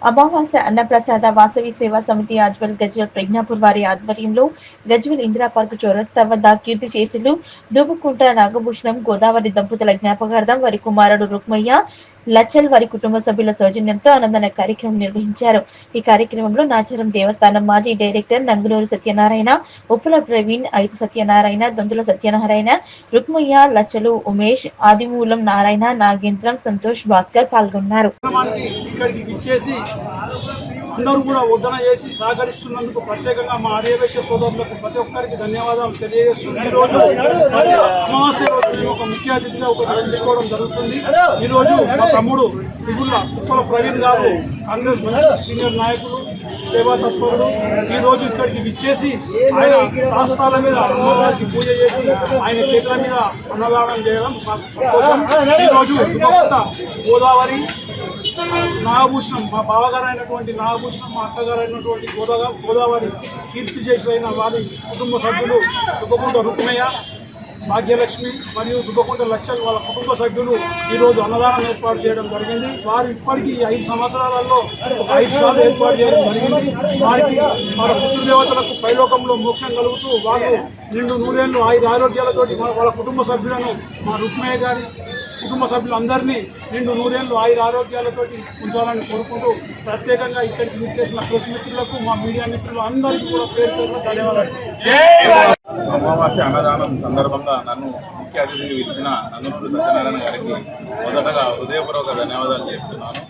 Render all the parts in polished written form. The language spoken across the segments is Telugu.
అమావాస్య అన్నప్రసాద వాసవి సేవా సమితి ఆజ్వల్ గజ్వల్ ప్రజ్ఞాపూర్ వారి ఆధ్వర్యంలో గజ్వల్ ఇందిరా పార్క్ చౌరస్తా వద్ద కీర్తిశేషులు దూబుకుంట నాగభూషణం గోదావరి దంపతుల జ్ఞాపకార్థం వారి కుమారుడు రుక్మయ్య లచ్చల్ వారి కుటుంబ సభ్యుల సౌజన్యంతో అన్నదాన కార్యక్రమం నిర్వహించారు. ఈ కార్యక్రమంలో నాచారం దేవస్థానం మాజీ డైరెక్టర్ నంగునూరు సత్యనారాయణ, ఉప్పుల ప్రవీణ్, ఐదు సత్యనారాయణ, దొంతుల సత్యనారాయణ, రుక్మయ్య, లచ్చలు, ఉమేష్, ఆదిమూలం నారాయణ, నాగేంద్రం, సంతోష్, భాస్కర్ పాల్గొన్నారు. అందరూ కూడా వడ్డన చేసి సహకరిస్తున్నందుకు ప్రత్యేకంగా మా ఆర్యవైశ్య సోదరులకు ప్రతి ఒక్కరికి ధన్యవాదాలు తెలియజేస్తుంది. ఈ రోజు అమావాస్య రోజు ఒక ముఖ్య అతిథిగా తీసుకోవడం జరుగుతుంది. ఈ రోజు మా తమ్ముడు ఉప్పల ప్రవీణ్ గారు కాంగ్రెస్ సీనియర్ నాయకులు, సేవా తత్పరుడు, ఈ రోజు ఇక్కడికి విచ్చేసి ఆయన శాస్త్రాల మీద అమ్మవారికి పూజ చేసి ఆయన చేతుల మీద అన్నదానం చేయడం సంతోషం. ఈ రోజు గోదావరి నాగభూషణం, మా బావగారు అయినటువంటి నాగభూషణం, మా అక్కగారు అయినటువంటి గోదావరి కీర్తిశేషులైన వారి కుటుంబ సభ్యులు దుబ్బకుంట రుక్మయ్య, భాగ్యలక్ష్మి మరియు దుబ్బకుంట లచ్చల్ వాళ్ళ కుటుంబ సభ్యులు ఈరోజు అన్నదానం ఏర్పాటు చేయడం జరిగింది. వారు ఇప్పటికీ 5 సంవత్సరాలలో 5 సార్లు ఏర్పాటు చేయడం జరిగింది. వారికి వాళ్ళ పితృదేవతలకు పైలోకంలో మోక్షం కలుగుతూ వాళ్ళు నిండు నూరేళ్లు 5 ఆరోగ్యాలతోటి వాళ్ళ కుటుంబ సభ్యులను, మా రుక్మయ్య గారి కుటుంబ సభ్యులందరినీ నిండు నూరేళ్లు 5 ఆరోగ్యాలతోటి ఉంచాలని కోరుకుంటూ ప్రత్యేకంగా ఇక్కడికి విచ్చేసిన ప్రెస్ మిత్రులకు, మా మీడియా మిత్రులు అందరికీ కూడా పేరు ధన్యవాదాలు. అమావాస్య అన్నదానం సందర్భంగా నన్ను ముఖ్య అతిథిగా పిలిచిన నంగునూరు సత్యనారాయణ గారికి మొదటగా హృదయపూర్వక ధన్యవాదాలు చేస్తున్నాను.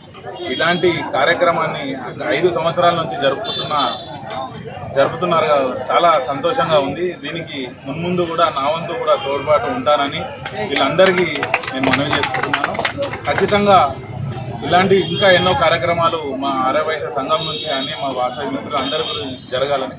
ఇలాంటి కార్యక్రమాన్ని 5 సంవత్సరాల నుంచి జరుపుతున్నారు. చాలా సంతోషంగా ఉంది. దీనికి మున్ముందు కూడా నా వంతు కూడా తోడ్పాటు ఉంటానని వీళ్ళందరికీ నేను మనవి చేసుకుంటున్నాను. ఖచ్చితంగా ఇలాంటి ఇంకా ఎన్నో కార్యక్రమాలు మా ఆర్యవైశ్య సంఘం నుంచి కానీ మా వాసవి మిత్రులు అందరూ జరగాలని